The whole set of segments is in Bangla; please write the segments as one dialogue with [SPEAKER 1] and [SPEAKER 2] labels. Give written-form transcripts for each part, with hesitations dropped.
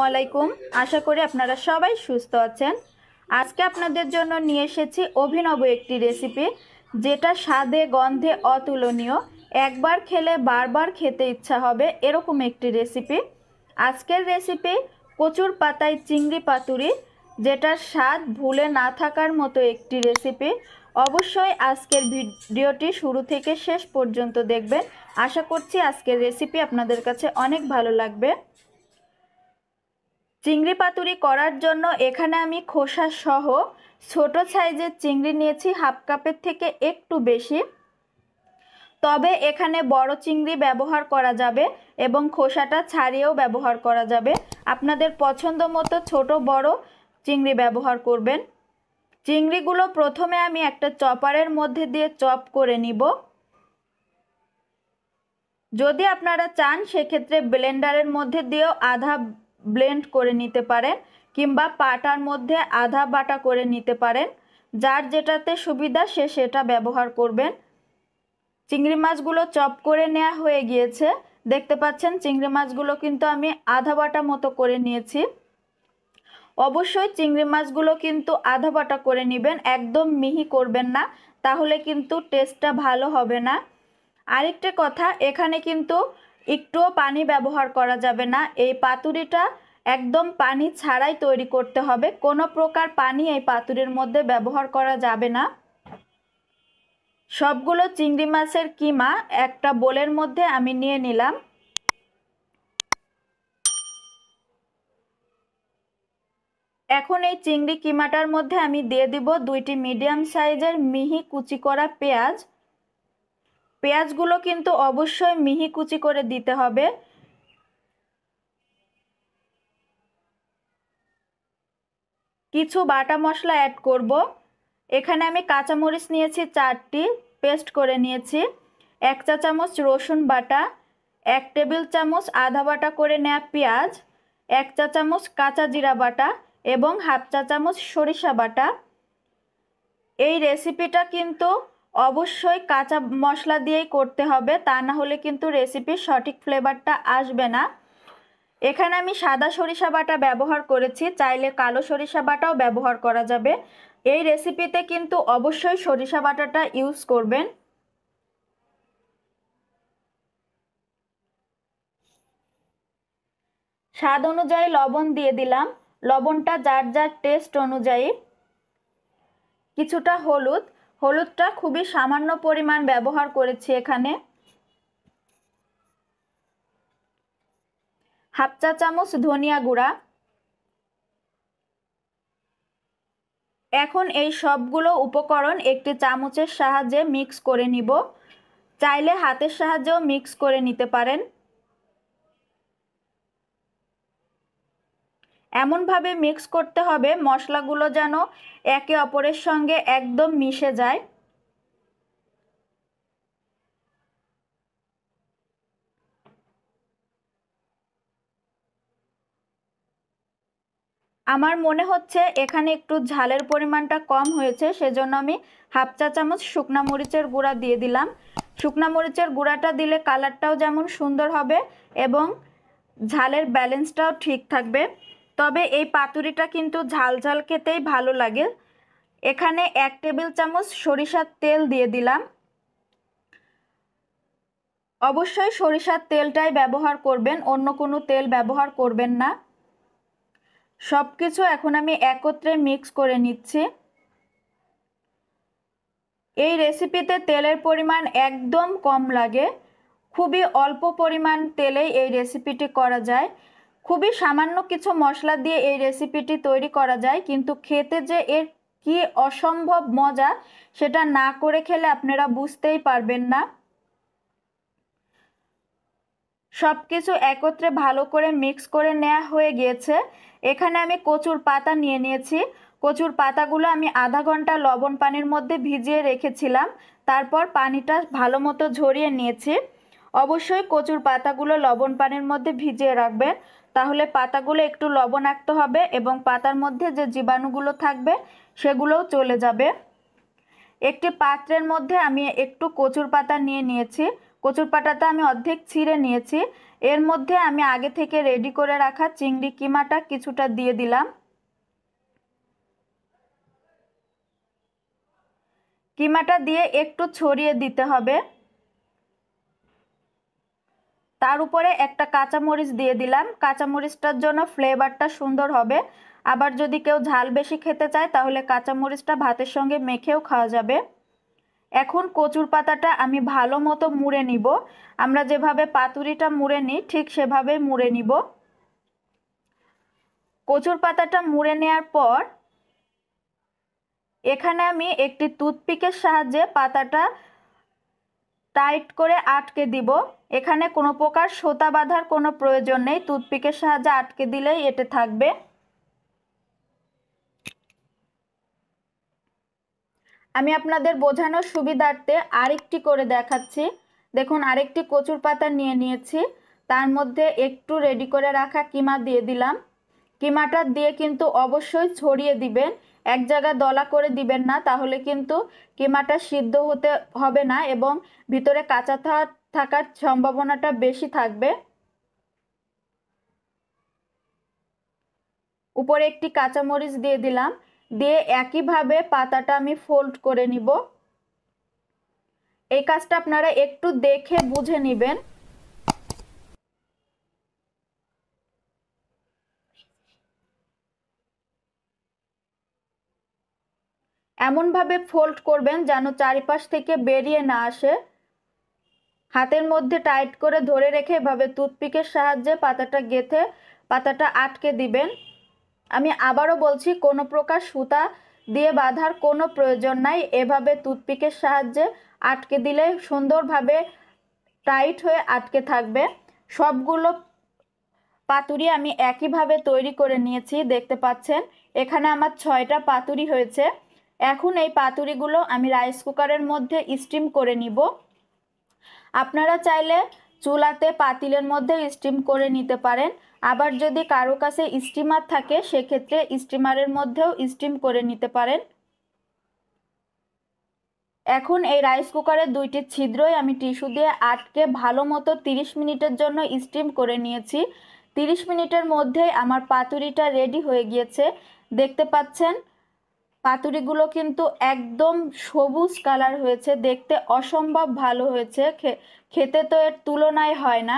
[SPEAKER 1] আলাইকুম। আশা করি আপনারা সবাই সুস্থ আছেন। আজকে আপনাদের জন্য নিয়ে এসেছি অভিনব একটি রেসিপি, যেটা স্বাদে গন্ধে অতুলনীয়। একবার খেলে বারবার খেতে ইচ্ছা হবে এরকম একটি রেসিপি। আজকের রেসিপি কচুর পাতায় চিংড়ি পাতুরি, যেটার স্বাদ ভুলে না থাকার মতো একটি রেসিপি। অবশ্যই আজকের ভিডিওটি শুরু থেকে শেষ পর্যন্ত দেখবেন। আশা করছি আজকের রেসিপি আপনাদের কাছে অনেক ভালো লাগবে। চিংড়ি পাতুরি করার জন্য এখানে আমি খোসা সহ ছোট সাইজের চিংড়ি নিয়েছি, হাফ কাপের থেকে একটু বেশি। তবে এখানে বড় চিংড়ি ব্যবহার করা যাবে এবং খোসাটা ছাড়িয়েও ব্যবহার করা যাবে। আপনাদের পছন্দ মতো ছোট বড় চিংড়ি ব্যবহার করবেন। চিংড়িগুলো প্রথমে আমি একটা চপারের মধ্যে দিয়ে চপ করে নিব। যদি আপনারা চান সেক্ষেত্রে ব্লেন্ডারের মধ্যে দিয়েও আধা ব্লেন্ড করে নিতে পারেন, কিংবা পাটার মধ্যে আধা বাটা করে নিতে পারেন। যার যেটাতে সুবিধা সে সেটা ব্যবহার করবেন। চিংড়ি মাছগুলো চপ করে নেওয়া হয়ে গিয়েছে। দেখতে পাচ্ছেন চিংড়ি মাছগুলো কিন্তু আমি আধা বাটা মতো করে নিয়েছি। অবশ্যই চিংড়ি মাছগুলো কিন্তু আধা বাটা করে নেবেন, একদম মিহি করবেন না, তাহলে কিন্তু টেস্টটা ভালো হবে না। আরেকটা কথা, এখানে কিন্তু একটুও পানি ব্যবহার করা যাবে না। এই পাতুরিটা একদম পানি ছাড়াই তৈরি করতে হবে। কোনো প্রকার পানি এই পাতুরির মধ্যে ব্যবহার করা যাবে না। সবগুলো চিংড়ি মাছের কিমা একটা বোলের মধ্যে আমি নিয়ে নিলাম। এখন এই চিংড়ি কিমাটার মধ্যে আমি দিয়ে দিব 2টি মিডিয়াম সাইজের মিহি কুচি করা পেঁয়াজ। পেঁয়াজগুলো কিন্তু অবশ্যই মিহি কুচি করে দিতে হবে। কিছু বাটা মশলা অ্যাড করব। এখানে আমি কাঁচামরিচ নিয়েছি 4টি, পেস্ট করে নিয়েছি। 1 চা চামচ রসুন বাটা, 1 টেবিল চামচ আদা বাটা করে নেওয়া পেঁয়াজ, 1 চা চামচ কাঁচা জিরা বাটা এবং হাফ চা চামচ সরিষা বাটা। এই রেসিপিটা কিন্তু অবশ্যই কাঁচা মশলা দিয়েই করতে হবে, তা না হলে কিন্তু রেসিপির সঠিক ফ্লেভারটা আসবে না। এখানে আমি সাদা সরিষা বাটা ব্যবহার করেছি, চাইলে কালো সরিষা বাটাও ব্যবহার করা যাবে। এই রেসিপিতে কিন্তু অবশ্যই সরিষা বাটাটা ইউজ করবেন। স্বাদ অনুযায়ী লবণ দিয়ে দিলাম, লবণটা যার যার টেস্ট অনুযায়ী। কিছুটা হলুদটা খুবই সামান্য পরিমাণ ব্যবহার করেছি এখানে। হাফ চা চামচ ধনিয়া গুঁড়া। এখন এই সবগুলো উপকরণ একটি চামচের সাহায্যে মিক্স করে নিব। চাইলে হাতের সাহায্যেও মিক্স করে নিতে পারেন। এমনভাবে মিক্স করতে হবে মশলাগুলো যেন একে অপরের সঙ্গে একদম মিশে যায়। আমার মনে হচ্ছে এখানে একটু ঝালের পরিমাণটা কম হয়েছে, সেজন্য আমি হাফ চা চামচ শুকনা মরিচের গুঁড়া দিয়ে দিলাম। শুকনা মরিচের গুঁড়াটা দিলে কালারটাও যেমন সুন্দর হবে এবং ঝালের ব্যালেন্সটাও ঠিক থাকবে। তবে এই পাতুরিটা কিন্তু ঝাল ঝাল খেতেই ভালো লাগে। এখানে 1 টেবিল চামচ সরিষার তেল দিয়ে দিলাম। অবশ্যই সরিষার তেলটাই ব্যবহার করবেন, অন্য কোনো তেল ব্যবহার করবেন না। সব কিছু এখন আমি একত্রে মিক্স করে নিচ্ছি। এই রেসিপিতে তেলের পরিমাণ একদম কম লাগে, খুবই অল্প পরিমাণ তেলেই এই রেসিপিটি করা যায়। খুবই সামান্য কিছু মশলা দিয়ে এই রেসিপিটি তৈরি করা যায়, কিন্তু খেতে যে এর কি অসম্ভব মজা সেটা না করে খেলে আপনারা বুঝতেই পারবেন না। সব কিছু একত্রে ভালো করে মিক্স করে নেওয়া হয়ে গিয়েছে। এখানে আমি কচুর পাতা নিয়ে নিয়েছি। কচুর পাতাগুলো আমি আধা ঘন্টা লবণ পানির মধ্যে ভিজিয়ে রেখেছিলাম, তারপর পানিটা ভালো মতো ঝরিয়ে নিয়েছি। অবশ্যই কচুর পাতাগুলো লবণ পানির মধ্যে ভিজিয়ে রাখবেন, তাহলে পাতাগুলো একটু লবণাক্ত হবে এবং পাতার মধ্যে যে জীবাণুগুলো থাকবে সেগুলোও চলে যাবে। একটি পাত্রের মধ্যে আমি একটু কচুর পাতা নিয়ে নিয়েছি। কচুর পাতাটা আমি অর্ধেক ছিঁড়ে নিয়েছি। এর মধ্যে আমি আগে থেকে রেডি করে রাখা চিংড়ি কিমাটা কিছুটা দিয়ে দিলাম। কিমাটা দিয়ে একটু ছড়িয়ে দিতে হবে। তার উপরে একটা কাঁচামরিচ দিয়ে দিলাম। কাঁচামরিচটার জন্য ফ্লেভারটা সুন্দর হবে। আবার যদি কেউ ঝাল বেশি খেতে চায় তাহলে কাঁচামরিচটা ভাতের সঙ্গে মেখেও খাওয়া যাবে। এখন কচুর পাতাটা আমি ভালো মতো মুড়ে নিব। আমরা যেভাবে পাতুরিটা মুড়ে নিই ঠিক সেভাবে মুড়ে নিব। কচুর পাতাটা মুড়ে নেওয়ার পর এখানে আমি একটি টুথপিকের সাহায্যে পাতাটা টাইট করে আটকে দিব। এখানে কোনো প্রকার সুতা বাঁধার কোনো প্রয়োজন নেই, টুথপিকের সাহায্যে আটকে দিলেই এটা থাকবে। আমি আপনাদের বোঝানোর সুবিধার্থে আরেকটি করে দেখাচ্ছি। দেখুন, আরেকটি কচুর পাতা নিয়ে নিয়েছি, তার মধ্যে একটু রেডি করে রাখা কিমা দিয়ে দিলাম। কিমাটা দিয়ে কিন্তু অবশ্যই ছড়িয়ে দিবেন, এক জায়গায় দলা করে দিবেন না, তাহলে কিন্তু কিমাটা সিদ্ধ হতে হবে না এবং ভিতরে কাঁচা থাকার সম্ভাবনাটা বেশি থাকবে। উপরে একটি কাঁচামরিচ দিয়ে দিলাম, দিয়ে একইভাবে পাতাটা আমি ফোল্ড করে নিব। এই কাজটা আপনারা একটু দেখে বুঝে নেবেন। এমনভাবে ফোল্ড করবেন যেন চারিপাশ থেকে বেরিয়ে না আসে। হাতের মধ্যে টাইট করে ধরে রেখে এভাবে টুথপিকের সাহায্যে পাতাটা গেঁথে পাতাটা আটকে দিবেন। আমি আবারও বলছি, কোনো প্রকার সুতা দিয়ে বাঁধার কোনো প্রয়োজন নাই। এভাবে টুথপিকের সাহায্যে আটকে দিলে সুন্দরভাবে টাইট হয়ে আটকে থাকবে। সবগুলো পাতুরি আমি একইভাবে তৈরি করে নিয়েছি, দেখতে পাচ্ছেন। এখানে আমার 6টা পাতুরি হয়েছে। এখন এই পাতুরিগুলো আমি রাইস কুকারের মধ্যে স্টিম করে নিব। আপনারা চাইলে চুলাতে পাতিলের মধ্যে স্টিম করে নিতে পারেন। আবার যদি কারো কাছে স্টিমার থাকে সেক্ষেত্রে স্টিমারের মধ্যেও স্টিম করে নিতে পারেন। এখন এই রাইস কুকারের 2টি ছিদ্রই আমি টিস্যু দিয়ে আটকে ভালো মতো 30 মিনিটের জন্য স্টিম করে নিয়েছি। 30 মিনিটের মধ্যেই আমার পাতুরিটা রেডি হয়ে গিয়েছে। দেখতে পাচ্ছেন পাতুরিগুলো কিন্তু একদম সবুজ কালার হয়েছে, দেখতে অসম্ভব ভালো হয়েছে, খেতে তো এর তুলনায় হয় না।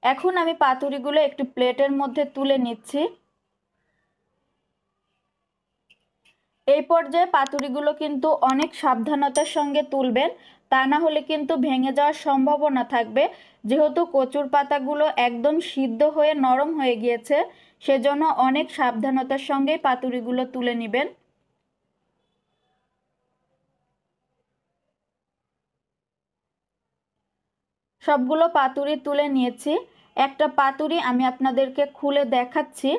[SPEAKER 1] এখন আমি পাতুরিগুলো একটু প্লেটের মধ্যে তুলে নিচ্ছি। এই পর্যায়ে পাতুরিগুলো কিন্তু অনেক সাবধানতার সঙ্গে তুলবেন, তা না হলে কিন্তু ভেঙে যাওয়ার সম্ভাবনা থাকবে। যেহেতু কচুর পাতাগুলো একদম সিদ্ধ হয়ে নরম হয়ে গিয়েছে, সেজন্য অনেক সাবধানতার সঙ্গেই পাতুরিগুলো তুলে নেবেন। সবগুলো পাতুরি তুলে নিয়েছি। একটা পাতুরি আমি আপনাদেরকে খুলে দেখাচ্ছি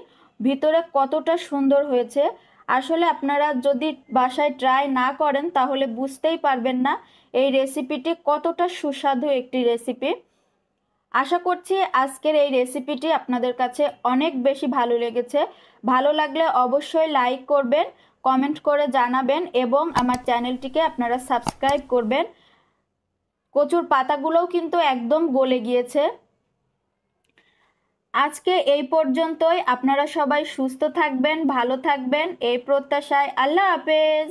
[SPEAKER 1] ভিতরে কতটা সুন্দর হয়েছে। আসলে আপনারা যদি বাসায় ট্রাই না করেন তাহলে বুঝতেই পারবেন না এই রেসিপিটি কতটা সুস্বাদু একটি রেসিপি। আশা করছি আজকের এই রেসিপিটি আপনাদের কাছে অনেক বেশি ভালো লেগেছে। ভালো লাগলে অবশ্যই লাইক করবেন, কমেন্ট করে জানাবেন এবং আমার চ্যানেলটিকে আপনারা সাবস্ক্রাইব করবেন। কচুর পাতাগুলোও কিন্তু একদম গলে গিয়েছে। আজকে এই পর্যন্তই। আপনারা সবাই সুস্থ থাকবেন, ভালো থাকবেন এই প্রত্যাশায়। আল্লাহ হাফেজ।